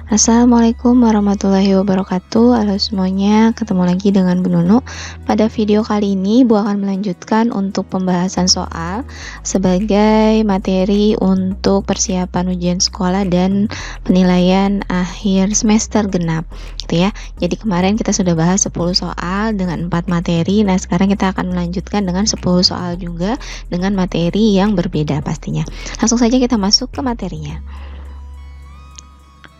Assalamualaikum warahmatullahi wabarakatuh. Halo semuanya, ketemu lagi dengan Bu Nunu. Pada video kali ini Bu akan melanjutkan untuk pembahasan soal sebagai materi untuk persiapan ujian sekolah dan penilaian akhir semester genap gitu ya. Jadi kemarin kita sudah bahas 10 soal dengan 4 materi. Nah, sekarang kita akan melanjutkan dengan 10 soal juga dengan materi yang berbeda pastinya. Langsung saja kita masuk ke materinya.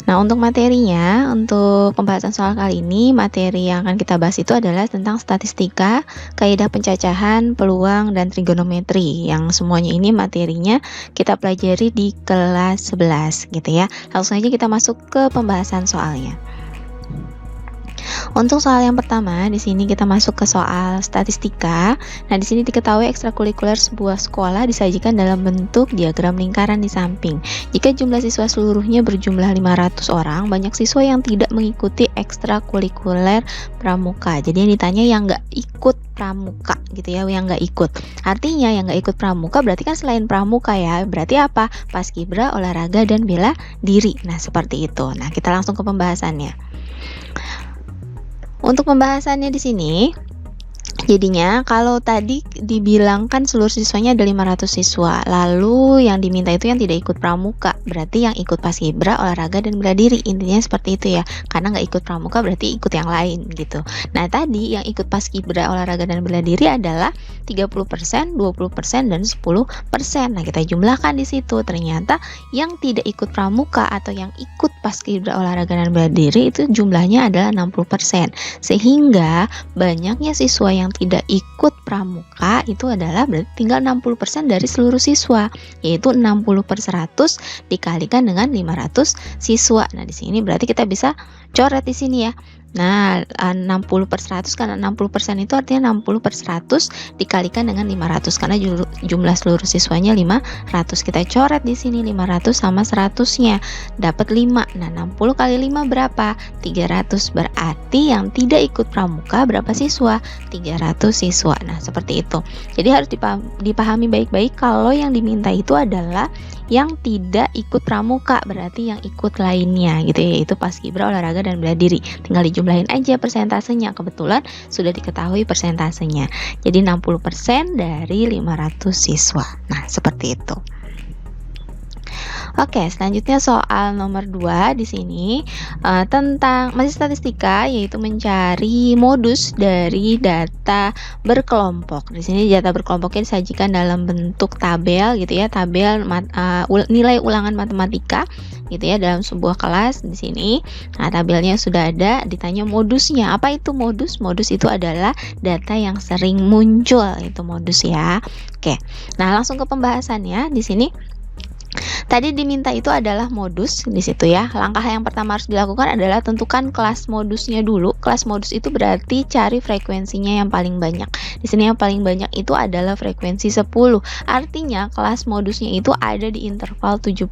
Nah, untuk materinya, untuk pembahasan soal kali ini, materi yang akan kita bahas itu adalah tentang statistika, kaidah pencacahan, peluang, dan trigonometri. Yang semuanya ini materinya kita pelajari di kelas 11 gitu ya. Langsung aja kita masuk ke pembahasan soalnya. Untuk soal yang pertama, di sini kita masuk ke soal statistika. Nah, di sini diketahui ekstrakurikuler sebuah sekolah disajikan dalam bentuk diagram lingkaran di samping. Jika jumlah siswa seluruhnya berjumlah 500 orang, banyak siswa yang tidak mengikuti ekstrakurikuler pramuka. Jadi yang ditanya yang nggak ikut pramuka gitu ya, yang nggak ikut. Artinya yang nggak ikut pramuka berarti kan selain pramuka ya, berarti apa? Paskibra, olahraga, dan bela diri. Nah, seperti itu. Nah, kita langsung ke pembahasannya. Untuk pembahasannya di sini, jadinya kalau tadi dibilangkan seluruh siswanya ada 500 siswa, lalu yang diminta itu yang tidak ikut pramuka, berarti yang ikut paskibra, olahraga, dan bela diri. Intinya seperti itu ya, karena nggak ikut pramuka berarti ikut yang lain gitu. Nah, tadi yang ikut paskibra, olahraga, dan bela diri adalah 30%, 20%, dan 10%. Nah, kita jumlahkan di situ. Ternyata yang tidak ikut pramuka atau yang ikut paskibra, olahraga, dan bela diri itu jumlahnya adalah 60%. Sehingga banyaknya siswa yang tidak ikut pramuka itu adalah berarti tinggal 60% dari seluruh siswa, yaitu 60/100 dikalikan dengan 500 siswa. Nah, di sini berarti kita bisa coret di sini ya. Nah, 60/100 karena 60% itu artinya 60/100 dikalikan dengan 500 karena jumlah seluruh siswanya 500. Kita coret di sini 500 sama 100-nya. Dapat 5. Nah, 60 kali 5 berapa? 300. Berarti yang tidak ikut pramuka berapa siswa? 300 siswa. Nah, seperti itu. Jadi harus dipahami baik-baik kalau yang diminta itu adalah yang tidak ikut pramuka, berarti yang ikut lainnya gitu ya, yaitu paskibra, olahraga, dan bela diri. Tinggal dijumlahin aja persentasenya, kebetulan sudah diketahui persentasenya. Jadi 60% dari 500 siswa. Nah, seperti itu. Oke, selanjutnya soal nomor 2 di sini tentang masih statistika, yaitu mencari modus dari data berkelompok. Di sini data berkelompoknya disajikan dalam bentuk tabel gitu ya, tabel nilai ulangan matematika gitu ya dalam sebuah kelas di sini. Nah, tabelnya sudah ada, ditanya modusnya. Apa itu modus? Modus itu adalah data yang sering muncul, itu modus ya. Oke. Nah, langsung ke pembahasannya di sini. Tadi diminta itu adalah modus di situ ya. Langkah yang pertama harus dilakukan adalah tentukan kelas modusnya dulu. Kelas modus itu berarti cari frekuensinya yang paling banyak. Di sini yang paling banyak itu adalah frekuensi 10. Artinya kelas modusnya itu ada di interval 71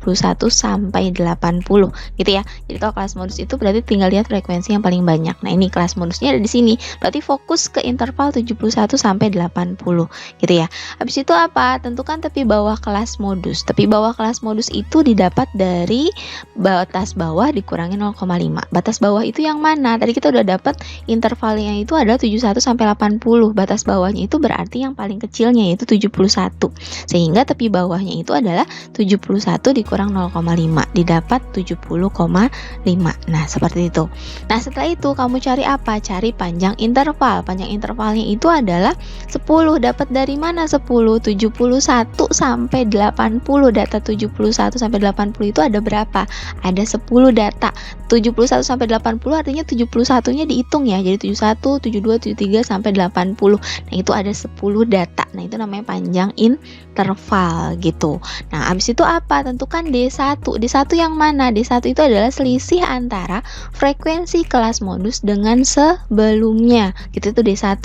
sampai 80 gitu ya. Jadi kalau kelas modus itu berarti tinggal lihat frekuensi yang paling banyak. Nah, ini kelas modusnya ada di sini. Berarti fokus ke interval 71 sampai 80 gitu ya. Habis itu apa? Tentukan tepi bawah kelas modus. Tepi bawah kelas modus itu didapat dari batas bawah dikurangi 0,5. Batas bawah itu yang mana? Tadi kita udah dapat intervalnya itu adalah 71 sampai 80. Batas bawahnya itu berarti yang paling kecilnya yaitu 71. Sehingga tepi bawahnya itu adalah 71 dikurang 0,5. Didapat 70,5. Nah, seperti itu. Nah, setelah itu kamu cari apa? Cari panjang interval. Panjang intervalnya itu adalah 10. Dapat dari mana 10? 71 sampai 80. Data 71 sampai 80 itu ada berapa? Ada 10 data. 71 sampai 80 artinya 71-nya dihitung ya. Jadi 71, 72, 73 sampai 80. Nah, itu ada 10 data. Nah, itu namanya panjang interval gitu. Nah, habis itu apa? Tentukan D1. D1 yang mana? D1 itu adalah selisih antara frekuensi kelas modus dengan sebelumnya. Gitu, itu D1.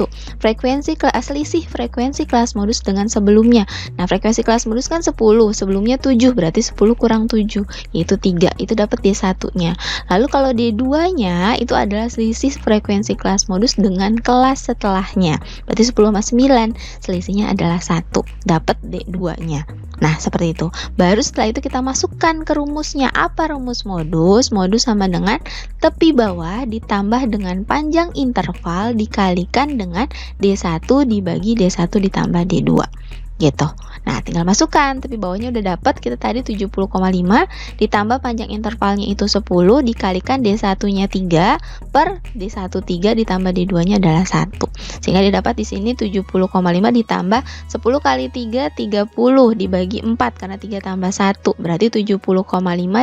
Selisih frekuensi kelas modus dengan sebelumnya. Nah, frekuensi kelas modus kan 10, sebelumnya 7, berarti berarti 10 kurang 7, yaitu 3, itu dapat D1-nya. Lalu kalau D2-nya itu adalah selisih frekuensi kelas modus dengan kelas setelahnya, berarti 10 sama 9, selisihnya adalah 1, dapat D2-nya. Nah, seperti itu. Baru setelah itu kita masukkan ke rumusnya. Apa rumus modus? Modus sama dengan tepi bawah ditambah dengan panjang interval dikalikan dengan D1 dibagi D1 ditambah D2. Gitu. Nah, tinggal masukkan, tepi bawahnya udah dapat, kita tadi 70,5 ditambah panjang intervalnya itu 10 dikalikan D1-nya 3 per D1 3 ditambah D2-nya adalah 1. Sehingga didapat di sini 70,5 ditambah 10 kali 3 30 dibagi 4 karena 3 tambah 1 berarti 70,5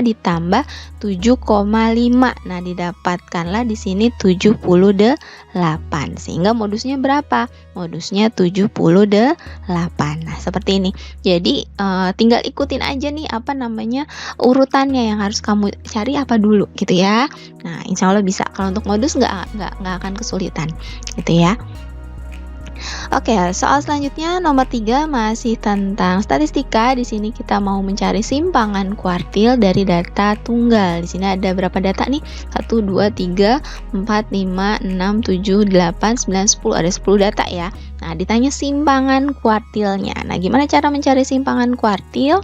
ditambah 7,5. Nah, didapatkanlah di sini 78. Sehingga modusnya berapa? Modusnya 78. Nah, seperti ini. Jadi tinggal ikutin aja nih apa namanya urutannya yang harus kamu cari apa dulu gitu ya. Nah, insya Allah bisa. Kalau untuk modus nggak akan kesulitan gitu ya. Oke, soal selanjutnya nomor 3 masih tentang statistika. Di sini kita mau mencari simpangan kuartil dari data tunggal. Di sini ada berapa data nih? 1 2 3 4 5 6 7 8 9 10. Ada 10 data ya. Nah, ditanya simpangan kuartilnya. Nah, gimana cara mencari simpangan kuartil?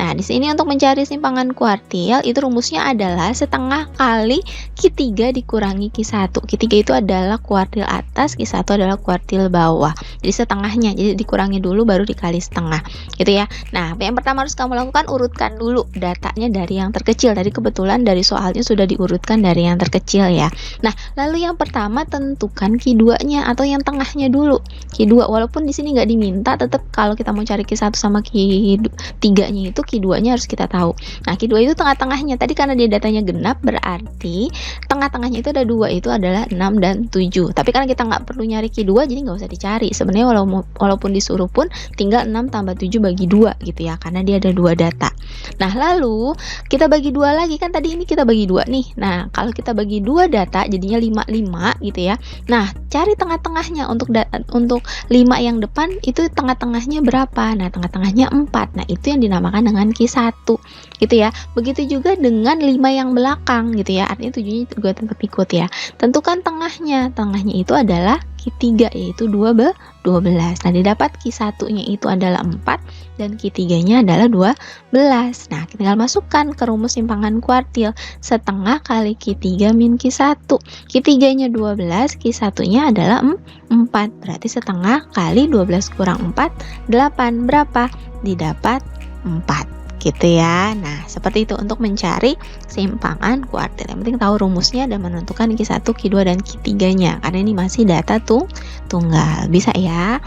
Nah, di sini untuk mencari simpangan kuartil itu rumusnya adalah setengah kali Q3 dikurangi Q1. Q3 itu adalah kuartil atas, Q1 adalah kuartil bawah. Jadi setengahnya, jadi dikurangi dulu baru dikali setengah. Gitu ya. Nah, yang pertama harus kamu lakukan urutkan dulu datanya dari yang terkecil. Tadi kebetulan dari soalnya sudah diurutkan dari yang terkecil ya. Nah, lalu yang pertama tentukan Q2-nya atau yang tengahnya dulu. Q2 walaupun di sini nggak diminta, tetap kalau kita mau cari Q1 sama Q3-nya itu Q2-nya harus kita tahu. Nah, Q2 itu tengah-tengahnya. Tadi karena dia datanya genap berarti tengah-tengahnya itu ada 2, itu adalah 6 dan 7. Tapi karena kita nggak perlu nyari Q2 jadi nggak usah dicari. Sebenarnya walaupun disuruh pun tinggal 6 tambah 7 bagi 2 gitu ya, karena dia ada 2 data. Nah, lalu kita bagi 2 lagi, kan tadi ini kita bagi 2 nih. Nah, kalau kita bagi 2 data jadinya 5 gitu ya. Nah, cari tengah-tengahnya untuk 5 yang depan itu tengah-tengahnya berapa? Nah, tengah-tengahnya 4. Nah, itu yang dinamakan dengan Q1 gitu ya. Begitu juga dengan 5 yang belakang gitu ya. Artinya 7-nya juga tetap ikut ya. Tentukan tengahnya. Tengahnya itu adalah Q3 yaitu 12. Nah, didapat Q1-nya itu adalah 4 dan Q3-nya adalah 12. Nah, kita tinggal masukkan ke rumus simpangan kuartil. Setengah kali Q3 min Q1. Q3-nya 12, Q1-nya adalah 4. Berarti setengah kali 12 kurang 4, 8. Berapa? Didapat 4. Gitu ya. Nah, seperti itu untuk mencari simpangan kuartil. Yang penting tahu rumusnya dan menentukan Q1, Q2 dan Q3-nya karena ini masih data tunggal. Bisa ya.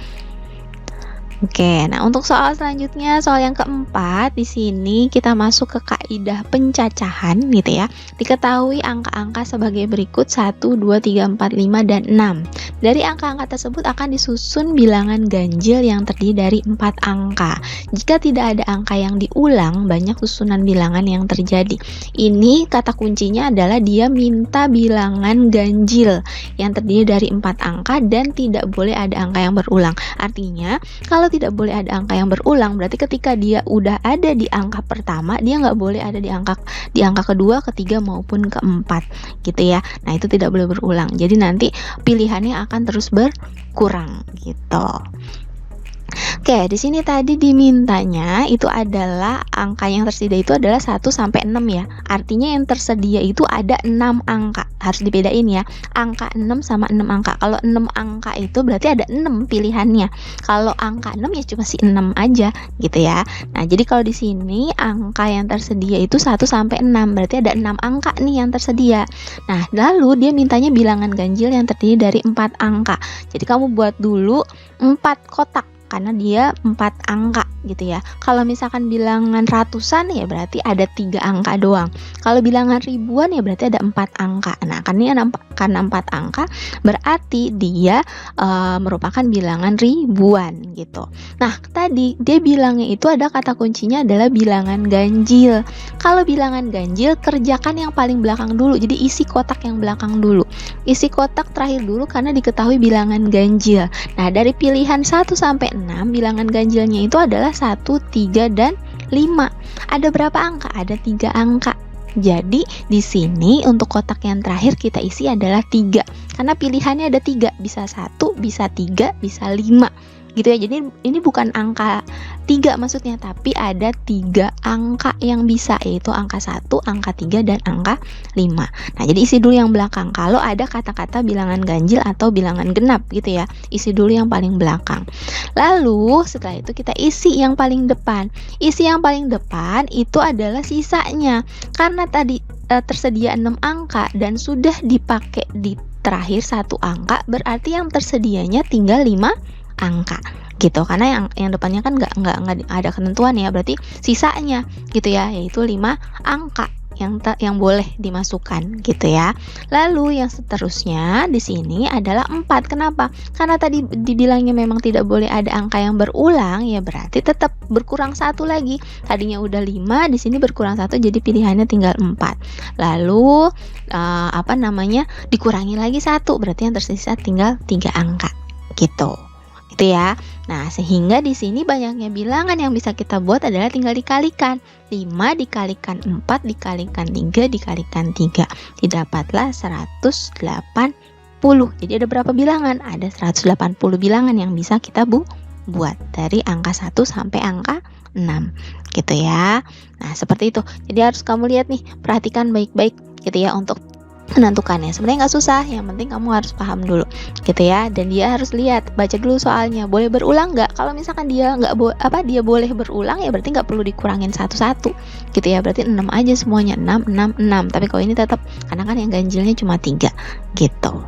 Oke, nah untuk soal selanjutnya, soal yang keempat, di sini kita masuk ke kaidah pencacahan gitu ya. Diketahui angka-angka sebagai berikut 1, 2, 3, 4, 5, dan 6. Dari angka-angka tersebut akan disusun bilangan ganjil yang terdiri dari 4 angka. Jika tidak ada angka yang diulang, banyak susunan bilangan yang terjadi. Ini kata kuncinya adalah dia minta bilangan ganjil yang terdiri dari 4 angka dan tidak boleh ada angka yang berulang. Artinya, kalau tidak boleh ada angka yang berulang, berarti ketika dia udah ada di angka pertama, dia nggak boleh ada di angka kedua, ketiga maupun keempat, gitu ya. Nah, itu tidak boleh berulang. Jadi nanti pilihannya akan terus berkurang, gitu. Oke, di sini tadi dimintanya itu adalah angka yang tersedia itu adalah 1 sampai 6 ya. Artinya yang tersedia itu ada 6 angka. Harus dibedain ya. Angka 6 sama 6 angka. Kalau 6 angka itu berarti ada 6 pilihannya. Kalau angka 6 ya cuma si 6 aja gitu ya. Nah, jadi kalau di sini angka yang tersedia itu 1 sampai 6. Berarti ada 6 angka nih yang tersedia. Nah, lalu dia mintanya bilangan ganjil yang terdiri dari 4 angka. Jadi kamu buat dulu 4 kotak karena dia 4 angka gitu ya. Kalau misalkan bilangan ratusan ya berarti ada 3 angka doang. Kalau bilangan ribuan ya berarti ada 4 angka. Nah, karena 4 angka berarti dia merupakan bilangan ribuan gitu. Nah, tadi dia bilangnya itu ada kata kuncinya adalah bilangan ganjil. Kalau bilangan ganjil kerjakan yang paling belakang dulu. Jadi isi kotak yang belakang dulu. Isi kotak terakhir dulu karena diketahui bilangan ganjil. Nah, dari pilihan 1 sampai 6 bilangan ganjilnya itu adalah 1, 3, dan 5. Ada berapa angka? Ada 3 angka. Jadi di sini untuk kotak yang terakhir kita isi adalah 3. Karena pilihannya ada 3, bisa 1, bisa 3, bisa 5. Gitu ya. Jadi ini bukan angka 3 maksudnya, tapi ada 3 angka yang bisa, yaitu angka 1, angka 3, dan angka 5. Nah, jadi isi dulu yang belakang. Kalau ada kata-kata bilangan ganjil atau bilangan genap gitu ya, isi dulu yang paling belakang. Lalu setelah itu kita isi yang paling depan. Isi yang paling depan itu adalah sisanya. Karena tadi tersedia 6 angka dan sudah dipakai di terakhir 1 angka, berarti yang tersedianya tinggal 5 angka gitu, karena yang depannya kan nggak ada ketentuan ya, berarti sisanya gitu ya, yaitu 5 angka yang boleh dimasukkan gitu ya. Lalu yang seterusnya di sini adalah 4. Kenapa? Karena tadi dibilangnya memang tidak boleh ada angka yang berulang, ya berarti tetap berkurang 1 lagi. Tadinya udah 5, di sini berkurang 1, jadi pilihannya tinggal 4. Lalu dikurangi lagi 1, berarti yang tersisa tinggal 3 angka gitu. Itu ya. Nah, sehingga di sini banyaknya bilangan yang bisa kita buat adalah tinggal dikalikan. 5 dikalikan 4 dikalikan 3 dikalikan 3. Didapatlah 180. Jadi ada berapa bilangan? Ada 180 bilangan yang bisa kita buat dari angka 1 sampai angka 6. Gitu ya. Nah, seperti itu. Jadi harus kamu lihat nih, perhatikan baik-baik gitu ya untuk menentukannya. Sebenarnya nggak susah, yang penting kamu harus paham dulu gitu ya, dan dia harus lihat, baca dulu soalnya, boleh berulang nggak. Kalau misalkan dia dia boleh berulang, ya berarti nggak perlu dikurangin satu-satu gitu ya, berarti 6 aja semuanya, 6 6 6. Tapi kalau ini tetap, karena kan yang ganjilnya cuma 3 gitu.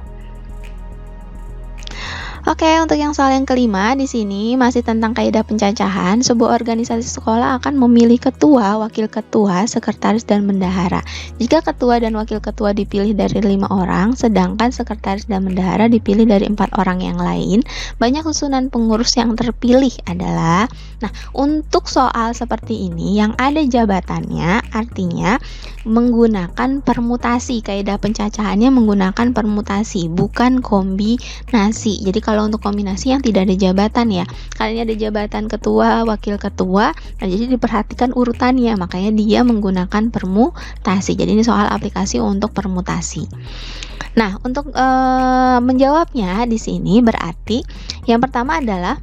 Oke, untuk yang soal yang kelima di sini masih tentang kaidah pencacahan. Sebuah organisasi sekolah akan memilih ketua, wakil ketua, sekretaris, dan bendahara. Jika ketua dan wakil ketua dipilih dari 5 orang, sedangkan sekretaris dan bendahara dipilih dari 4 orang yang lain, banyak susunan pengurus yang terpilih adalah. Nah, untuk soal seperti ini yang ada jabatannya, artinya menggunakan permutasi. Kaidah pencacahannya menggunakan permutasi, bukan kombinasi. Jadi kalau untuk kombinasi yang tidak ada jabatan ya, kali ini ada jabatan ketua, wakil ketua, nah jadi diperhatikan urutannya, makanya dia menggunakan permutasi. Jadi ini soal aplikasi untuk permutasi. Nah, untuk menjawabnya di sini berarti yang pertama adalah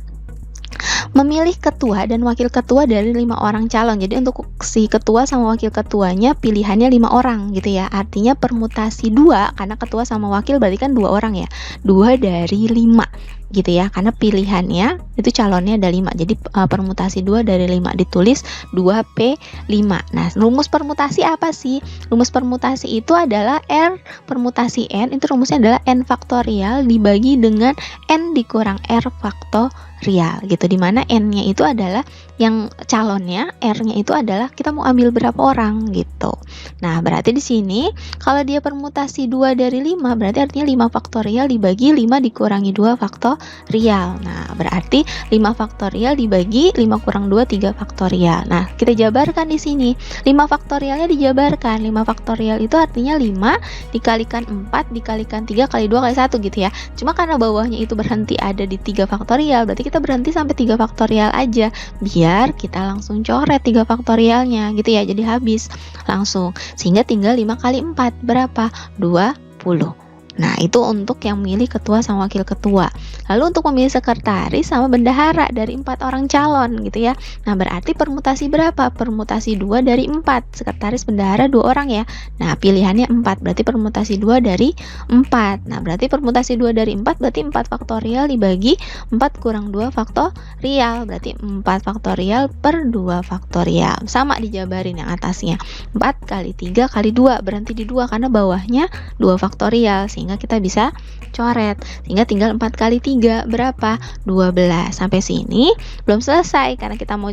memilih ketua dan wakil ketua dari 5 orang calon. Jadi untuk si ketua sama wakil ketuanya pilihannya 5 orang gitu ya. Artinya permutasi 2, karena ketua sama wakil berarti kan 2 orang ya. 2 dari 5 gitu ya, karena pilihannya itu calonnya ada 5. Jadi permutasi 2 dari 5 ditulis 2P5. Nah, rumus permutasi apa sih? Rumus permutasi itu adalah R permutasi N, itu rumusnya adalah N faktorial dibagi dengan N dikurang R faktorial gitu, dimana N-nya itu adalah yang calonnya, R-nya itu adalah kita mau ambil berapa orang gitu. Nah, berarti di sini kalau dia permutasi 2 dari 5, berarti artinya 5 faktorial dibagi 5 dikurangi 2 faktorial. Nah, berarti 5 faktorial dibagi 5 kurang 2, 3 faktorial. Nah, kita jabarkan di sini. 5 faktorialnya dijabarkan. 5 faktorial itu artinya 5 dikalikan 4 dikalikan 3 kali 2 kali 1 gitu ya. Cuma karena bawahnya itu berhenti ada di 3 faktorial, berarti kita berhenti sampai 3 faktorial aja. Biar kita langsung coret 3 faktorialnya gitu ya. Jadi habis langsung. Sehingga tinggal 5 kali 4 berapa? 20. Nah, itu untuk yang memilih ketua sama wakil ketua. Lalu untuk memilih sekretaris sama bendahara dari 4 orang calon gitu ya. Nah, berarti permutasi berapa? Permutasi 2 dari 4. Sekretaris bendahara 2 orang ya. Nah, pilihannya 4. Berarti permutasi 2 dari 4. Nah, berarti permutasi 2 dari 4 berarti 4 faktorial dibagi 4 kurang 2 faktorial. Berarti 4 faktorial per 2 faktorial. Sama dijabarin yang atasnya. 4 kali 3 kali 2. Berhenti di 2 karena bawahnya 2 faktorial. Sehingga kita bisa coret, sehingga tinggal 4 kali 3 berapa? 12. Sampai sini belum selesai karena kita mau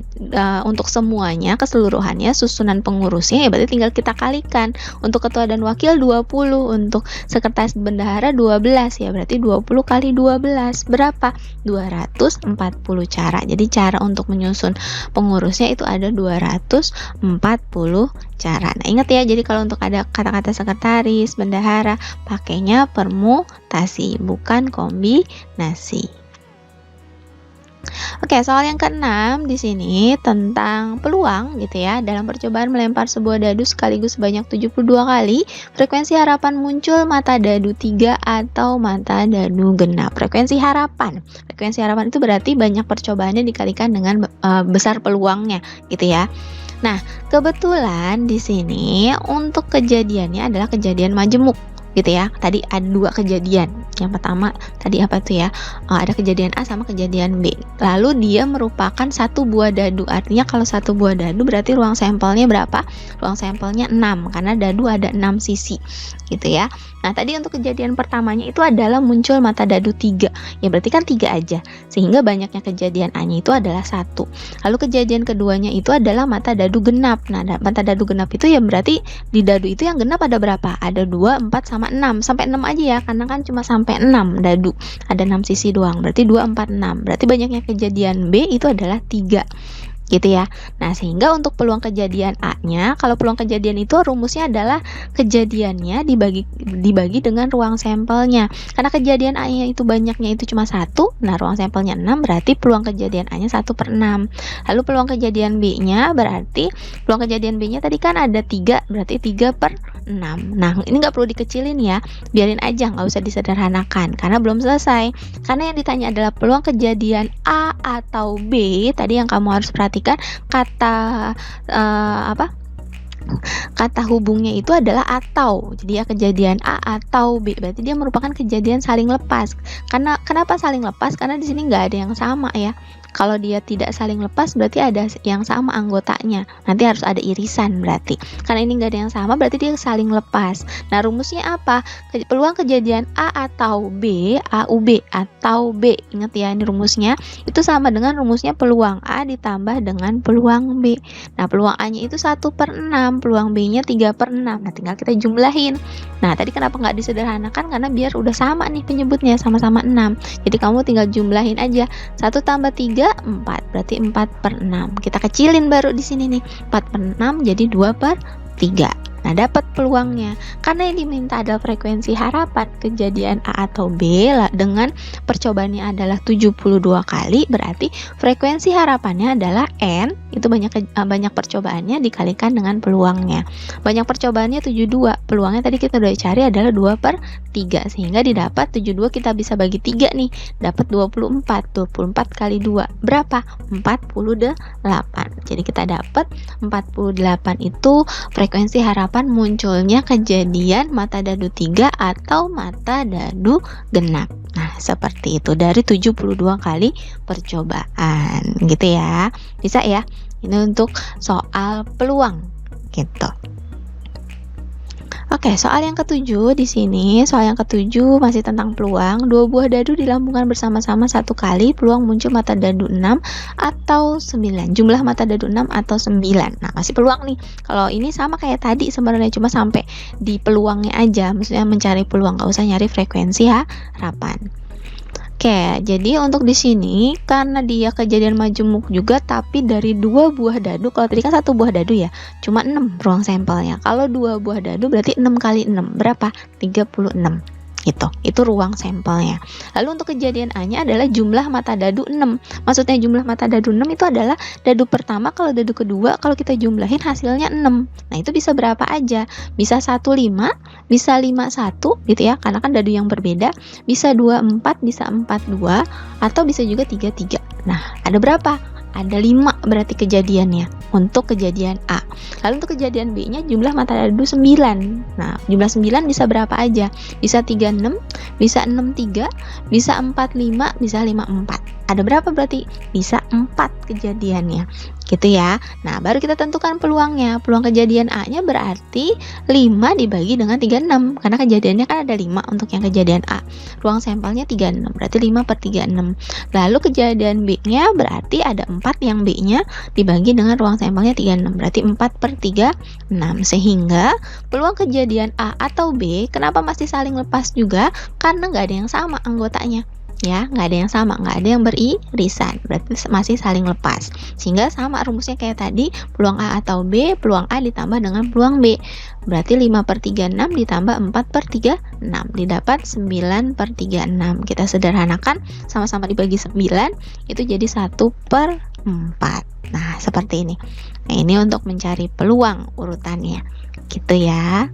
untuk semuanya keseluruhannya susunan pengurusnya ya berarti tinggal kita kalikan. Untuk ketua dan wakil 20, untuk sekretaris bendahara 12 ya berarti 20 kali 12 berapa? 240 cara. Jadi cara untuk menyusun pengurusnya itu ada 240 cara. Nah, ingat ya, jadi kalau untuk ada kata-kata sekretaris, bendahara, pakainya permutasi, bukan kombinasi. Oke, soal yang keenam di sini tentang peluang gitu ya. Dalam percobaan melempar sebuah dadu sekaligus sebanyak 72 kali, frekuensi harapan muncul mata dadu 3 atau mata dadu genap. Frekuensi harapan. Frekuensi harapan itu berarti banyak percobaannya dikalikan dengan besar peluangnya gitu ya. Nah, kebetulan di sini untuk kejadiannya adalah kejadian majemuk gitu ya. Tadi ada 2 kejadian. Yang pertama tadi apa tuh ya? Ada kejadian A sama kejadian B. Lalu dia merupakan 1 buah dadu. Artinya kalau 1 buah dadu berarti ruang sampelnya berapa? Ruang sampelnya 6 karena dadu ada 6 sisi gitu ya. Nah, tadi untuk kejadian pertamanya itu adalah muncul mata dadu 3. Ya berarti kan 3 aja. Sehingga banyaknya kejadian A-nya itu adalah 1. Lalu kejadian keduanya itu adalah mata dadu genap. Nah, mata dadu genap itu ya berarti di dadu itu yang genap ada berapa? Ada 2, 4 sama 6. Sampai 6 aja ya karena kan cuma sampai 6 dadu. Ada 6 sisi doang. Berarti 2, 4, 6. Berarti banyaknya kejadian B itu adalah 3. Gitu ya. Nah, sehingga untuk peluang kejadian A-nya, kalau peluang kejadian itu rumusnya adalah kejadiannya dibagi dengan ruang sampelnya. Karena kejadian A-nya itu banyaknya itu cuma 1, nah ruang sampelnya 6 berarti peluang kejadian A-nya 1/6. Lalu peluang kejadian B-nya berarti peluang kejadian B-nya tadi kan ada 3, berarti 3/6. Nah, ini nggak perlu dikecilin ya. Biarin aja, nggak usah disederhanakan karena belum selesai. Karena yang ditanya adalah peluang kejadian A atau B. Tadi yang kamu harus perhatikan kata kata hubungnya itu adalah atau. Jadi ya kejadian A atau B. Berarti dia merupakan kejadian saling lepas. Karena kenapa saling lepas? Karena di sini nggak ada yang sama ya. Kalau dia tidak saling lepas berarti ada yang sama anggotanya. Nanti harus ada irisan berarti. Karena ini nggak ada yang sama berarti dia saling lepas. Nah, rumusnya apa? Peluang kejadian A atau B, AUB atau B. Ingat ya, ini rumusnya. Itu sama dengan rumusnya peluang A ditambah dengan peluang B. Nah, peluang A-nya itu 1/6, peluang B-nya 3/6. Nah, tinggal kita jumlahin. Nah, tadi kenapa nggak disederhanakan? Karena biar udah sama nih penyebutnya, sama-sama 6. Jadi kamu tinggal jumlahin aja. 1 tambah 3, 4. Berarti 4/6. Kita kecilin baru di sini nih. 4/6 jadi 2/3. Nah, dapat peluangnya. Karena yang diminta adalah frekuensi harapan kejadian A atau B dengan percobaannya adalah 72 kali, berarti frekuensi harapannya adalah N, itu banyak percobaannya dikalikan dengan peluangnya. Banyak percobaannya 72, peluangnya tadi kita udah cari adalah 2/3, sehingga didapat 72 kita bisa bagi 3 nih, dapat 24. 24 kali 2 berapa? 48. Jadi kita dapat 48 itu frekuensi harapan munculnya kejadian mata dadu 3 atau mata dadu genap. Nah, seperti itu dari 72 kali percobaan gitu ya. Bisa ya? Ini untuk soal peluang gitu. Oke, soal yang ketujuh di sini, soal yang ketujuh masih tentang peluang. 2 buah dadu dilambungkan bersama-sama 1 kali, peluang muncul mata dadu 6 atau 9. Jumlah mata dadu 6 atau 9. Nah, masih peluang nih. Kalau ini sama kayak tadi sebenarnya, cuma sampai di peluangnya aja. Maksudnya mencari peluang, nggak usah nyari frekuensi harapan. Oke, jadi untuk di sini karena dia kejadian majemuk juga, tapi dari 2 buah dadu. Kalau tadi kan 1 buah dadu ya, cuma 6 ruang sampelnya. Kalau 2 buah dadu berarti 6 kali 6 berapa? 36 gitu. Itu ruang sampelnya. Lalu untuk kejadian A-nya adalah jumlah mata dadu 6. Maksudnya jumlah mata dadu 6 itu adalah dadu pertama, kalau dadu kedua kalau kita jumlahin hasilnya 6. Nah, itu bisa berapa aja? Bisa 15, bisa 51 gitu ya, karena kan dadu yang berbeda. Bisa 24, bisa 42, atau bisa juga 33. Nah, ada berapa? Ada 5 berarti kejadiannya untuk kejadian A. Lalu untuk kejadian B-nya jumlah mata dadu 9. Nah, jumlah 9 bisa berapa aja? Bisa 36, bisa 63, bisa 45, bisa 54. Ada berapa berarti? Bisa 4 kejadiannya. Gitu ya. Nah, baru kita tentukan peluangnya. Peluang kejadian A-nya berarti 5 dibagi dengan 36. Karena kejadiannya kan ada 5 untuk yang kejadian A. Ruang sampelnya 36, berarti 5/36. Lalu kejadian B-nya berarti ada 4 yang B-nya dibagi dengan ruang sampelnya 36, berarti 4/36. Sehingga peluang kejadian A atau B, kenapa masih saling lepas juga? Karena nggak ada yang sama anggotanya. ya, nggak ada yang sama, nggak ada yang beririsan, berarti masih saling lepas. Sehingga sama rumusnya kayak tadi, peluang A atau B, peluang A ditambah dengan peluang B. Berarti 5/36 ditambah 4/36, didapat 9/36. Kita sederhanakan, sama-sama dibagi 9, itu jadi 1/4. Nah, seperti ini. Nah, ini untuk mencari peluang urutannya, gitu ya.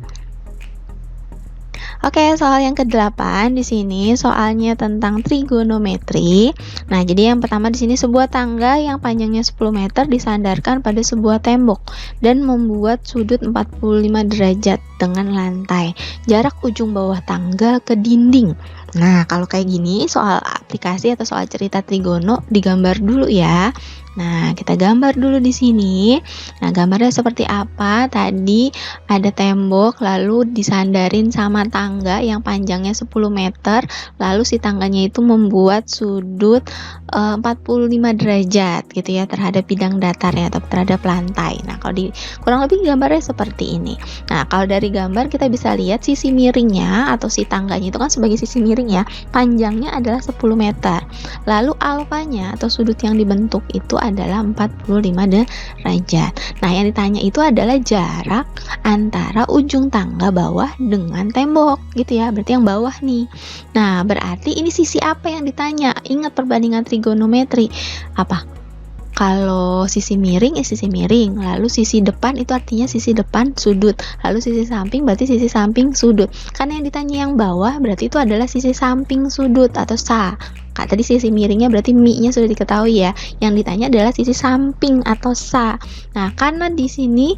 Oke, soal yang ke-8 di sini soalnya tentang trigonometri. Nah, jadi yang pertama di sini sebuah tangga yang panjangnya 10 meter disandarkan pada sebuah tembok dan membuat sudut 45 derajat dengan lantai. Jarak ujung bawah tangga ke dinding. Nah, kalau kayak gini soal aplikasi atau soal cerita trigono digambar dulu ya. Nah, kita gambar dulu di sini. Nah, gambarnya seperti apa? Tadi ada tembok lalu disandarin sama tangga yang panjangnya 10 meter, lalu si tangganya itu membuat sudut 45 derajat gitu ya terhadap bidang datarnya atau terhadap lantai. Nah, kalau kurang lebih gambarnya seperti ini. Nah, kalau dari gambar kita bisa lihat sisi miringnya atau si tangganya itu kan sebagai sisi miring ya, panjangnya adalah 10 meter. Lalu alfanya atau sudut yang dibentuk itu adalah 45 derajat. Nah, yang ditanya itu adalah jarak antara ujung tangga bawah dengan tembok gitu ya, berarti yang bawah nih. Nah, berarti ini sisi apa yang ditanya? Ingat perbandingan trigonometri apa? Kalau sisi miring sisi miring, lalu sisi depan itu artinya sisi depan sudut, lalu sisi samping berarti sisi samping sudut. Karena yang ditanya yang bawah berarti itu adalah sisi samping sudut atau sa. Tadi sisi miringnya berarti mi-nya sudah diketahui ya. Yang ditanya adalah sisi samping atau sa. Nah, karena di sini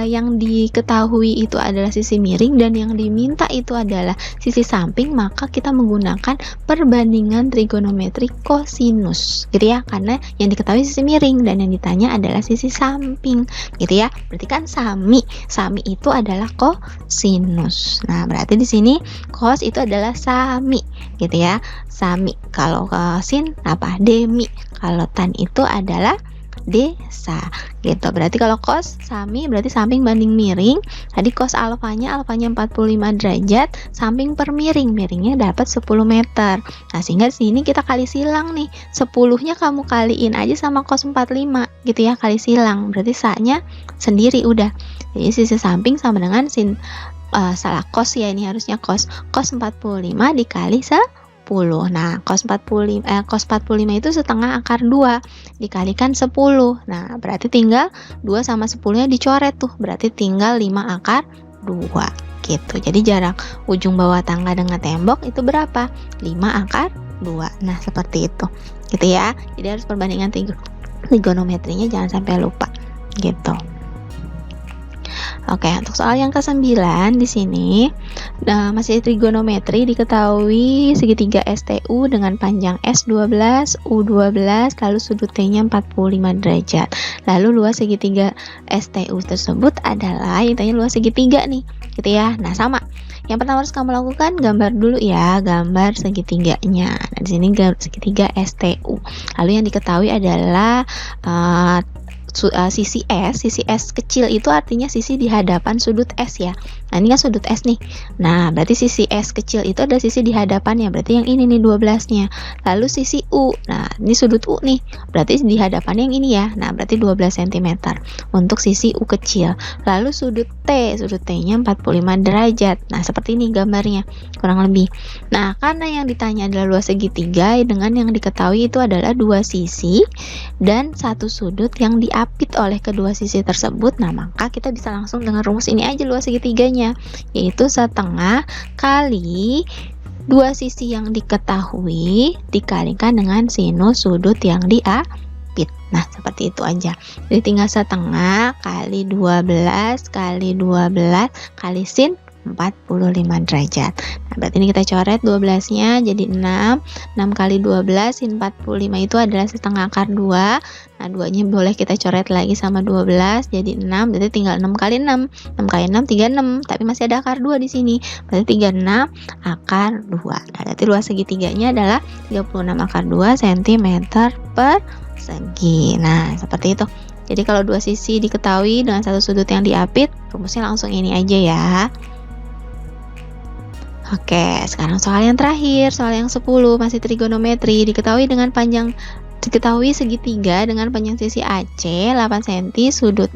yang diketahui itu adalah sisi miring dan yang diminta itu adalah sisi samping, maka kita menggunakan perbandingan trigonometri kosinus gitu ya, karena yang diketahui sisi miring dan yang ditanya adalah sisi samping gitu ya. Berarti kan sami itu adalah kosinus. Nah, berarti di sini cos itu adalah sami gitu ya, sami. Kalau sin apa? Demi. Kalau tan itu adalah desa gitu. Berarti kalau cos sami berarti samping banding miring. Tadi cos alfanya 45 derajat, samping per miring, miringnya dapat 10 meter. Nah, sehingga sini kita kali silang nih. 10-nya kamu kaliin aja sama cos 45 gitu ya, kali silang. Berarti sa-nya sendiri udah. Jadi sisi samping sama dengan sin salah cos ya, ini harusnya cos 45 dikali 10. Nah, cos 45 itu setengah akar 2 dikalikan 10. Nah, berarti tinggal 2 sama 10-nya dicoret tuh. Berarti tinggal 5 akar 2 gitu. Jadi jarak ujung bawah tangga dengan tembok itu berapa? 5 akar 2. Nah, seperti itu. Gitu ya. Jadi harus perbandingan trigonometrinya jangan sampai lupa. Gitu. Oke, untuk soal yang ke-9 di sini masih trigonometri, diketahui segitiga STU dengan panjang S12, U12, lalu sudut T-nya 45 derajat. Lalu luas segitiga STU tersebut adalah, yang tanya luas segitiga nih, gitu ya. Nah, sama. Yang pertama harus kamu lakukan gambar dulu ya, gambar segitiganya. Nah, di sini segitiga STU. Lalu yang diketahui adalah sisi S kecil itu artinya sisi di hadapan sudut S ya. Nah, ini kan sudut S nih. Nah, berarti sisi S kecil itu ada sisi di hadapannya, berarti yang ini nih 12-nya. Lalu sisi U. Nah, ini sudut U nih. Berarti di hadapannya yang ini ya. Nah, berarti 12 cm untuk sisi U kecil. Lalu sudut T-nya 45 derajat. Nah, seperti ini gambarnya kurang lebih. Nah, karena yang ditanya adalah luas segitiga dengan yang diketahui itu adalah dua sisi dan satu sudut yang diapit oleh kedua sisi tersebut. Nah, maka kita bisa langsung dengan rumus ini aja luas segitiganya, yaitu setengah kali dua sisi yang diketahui dikalikan dengan sinus sudut yang diapit. Nah, seperti itu aja. Jadi tinggal setengah kali 12 kali 12 kali sin 45 derajat. Nah, berarti ini kita coret 12-nya jadi 6. 6 kali 12 sin 45 itu adalah setengah akar 2. Nah, 2-nya boleh kita coret lagi sama 12 jadi 6. Berarti tinggal 6 kali 6. 6 kali 6 36, tapi masih ada akar 2 di sini. Berarti 36 akar 2. Nah, berarti luas segitiganya adalah 36 akar 2 cm per segi. Nah, seperti itu. Jadi kalau dua sisi diketahui dengan satu sudut yang diapit, rumusnya langsung ini aja ya. Oke, sekarang soal yang terakhir, soal yang 10 masih trigonometri. Diketahui segitiga dengan panjang sisi AC 8 cm, sudut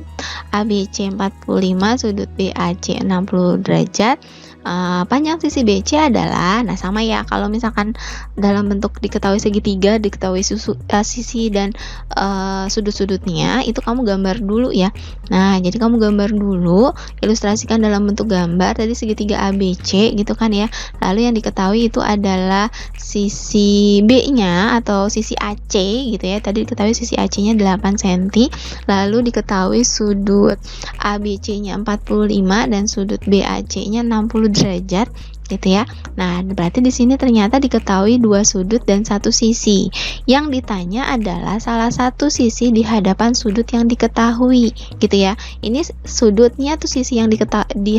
ABC 45, sudut BAC 60 derajat. Panjang sisi BC adalah, nah sama ya, kalau misalkan dalam bentuk diketahui segitiga, diketahui sisi dan sudut-sudutnya, itu kamu gambar dulu ya. Nah, jadi kamu gambar dulu, ilustrasikan dalam bentuk gambar tadi segitiga ABC gitu kan ya. Lalu yang diketahui itu adalah sisi B-nya atau sisi AC gitu ya. Tadi diketahui sisi AC-nya 8 cm, lalu diketahui sudut ABC-nya 45 dan sudut BAC-nya 60 derajat gitu ya. Nah, berarti di sini ternyata diketahui dua sudut dan satu sisi. Yang ditanya adalah salah satu sisi di hadapan sudut yang diketahui gitu ya. Ini sudutnya tuh sisi yang di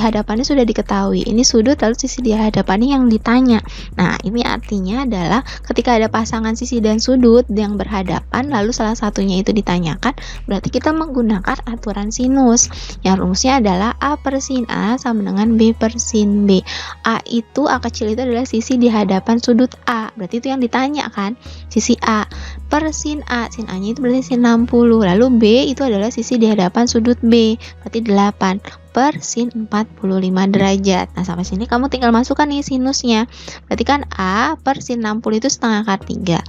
hadapannya sudah diketahui. Ini sudut lalu sisi di hadapannya yang ditanya. Nah, ini artinya adalah ketika ada pasangan sisi dan sudut yang berhadapan lalu salah satunya itu ditanyakan, berarti kita menggunakan aturan sinus. Yang rumusnya adalah A per sin A sama dengan B per sin B. A kecil itu adalah sisi di hadapan sudut A, berarti itu yang ditanya kan, sisi A per sin A, sin A nya itu berarti sin 60, lalu B itu adalah sisi di hadapan sudut B, berarti 8 per sin 45 derajat. Nah, sampai sini kamu tinggal masukkan nih sinusnya, berarti kan A per sin 60 itu setengah akar 3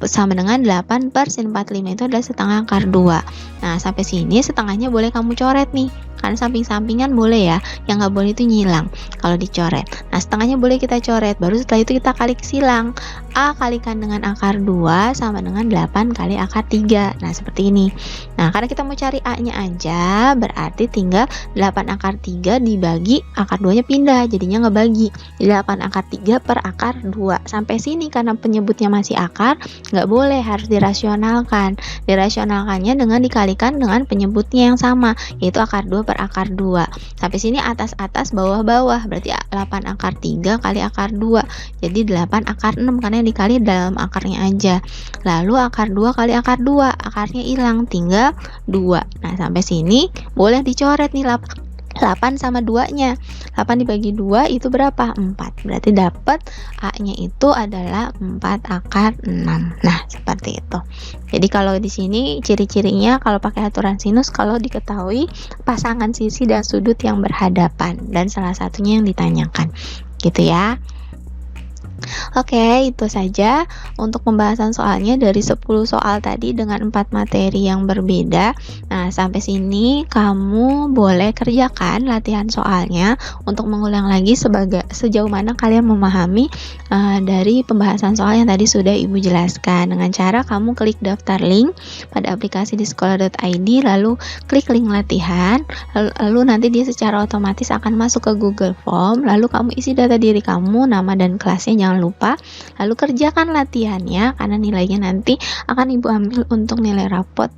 sama dengan 8 per sin 45 itu adalah setengah akar 2. Nah, sampai sini setengahnya boleh kamu coret nih, karena samping-sampingan boleh ya, yang nggak boleh itu nyilang kalau dicoret. Nah, setengahnya boleh kita coret, baru setelah itu kita kali silang. A kalikan dengan akar 2 sama dengan 8 kali akar 3. Nah, seperti ini. Nah, karena kita mau cari A nya aja, berarti tinggal 8 akar 3 dibagi akar 2 nya pindah, jadinya ngebagi, jadi 8 akar 3 per akar 2. Sampai sini karena penyebutnya masih akar, nggak boleh, harus dirasionalkan. Dirasionalkannya dengan dikalikan dengan penyebutnya yang sama, yaitu akar 2 per akar 2. Sampai sini atas-atas bawah-bawah, berarti 8 akar 3 kali akar 2, jadi 8 akar 6 karena yang dikali dalam akarnya aja. Lalu akar 2 kali akar 2, akarnya hilang, tinggal 2. Nah, sampai sini boleh dicoret nih 8 sama 2 nya. 8 dibagi 2 itu berapa? 4. Berarti dapat A nya itu adalah 4 akar 6. Nah, seperti itu. Jadi kalau di sini ciri-cirinya kalau pakai aturan sinus, kalau diketahui pasangan sisi dan sudut yang berhadapan dan salah satunya yang ditanyakan gitu ya. Oke, itu saja untuk pembahasan soalnya dari 10 soal tadi dengan 4 materi yang berbeda. Nah, sampai sini kamu boleh kerjakan latihan soalnya untuk mengulang lagi sejauh mana kalian memahami dari pembahasan soal yang tadi sudah Ibu jelaskan, dengan cara kamu klik daftar link pada aplikasi di sekolah.id, lalu klik link latihan, lalu nanti dia secara otomatis akan masuk ke Google Form, lalu kamu isi data diri kamu, nama dan kelasnya jangan lupa, lalu kerjakan latihannya karena nilainya nanti akan Ibu ambil untuk nilai rapot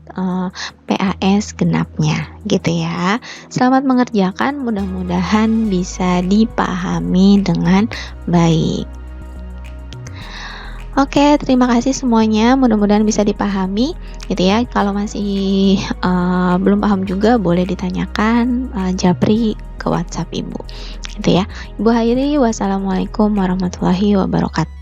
PAS genapnya gitu ya. Selamat mengerjakan, mudah-mudahan bisa dipahami dengan baik. Oke, terima kasih semuanya, mudah-mudahan bisa dipahami gitu ya. Kalau masih belum paham juga boleh ditanyakan, japri ke WhatsApp Ibu gitu ya. Ibu akhiri, wassalamualaikum warahmatullahi wabarakatuh.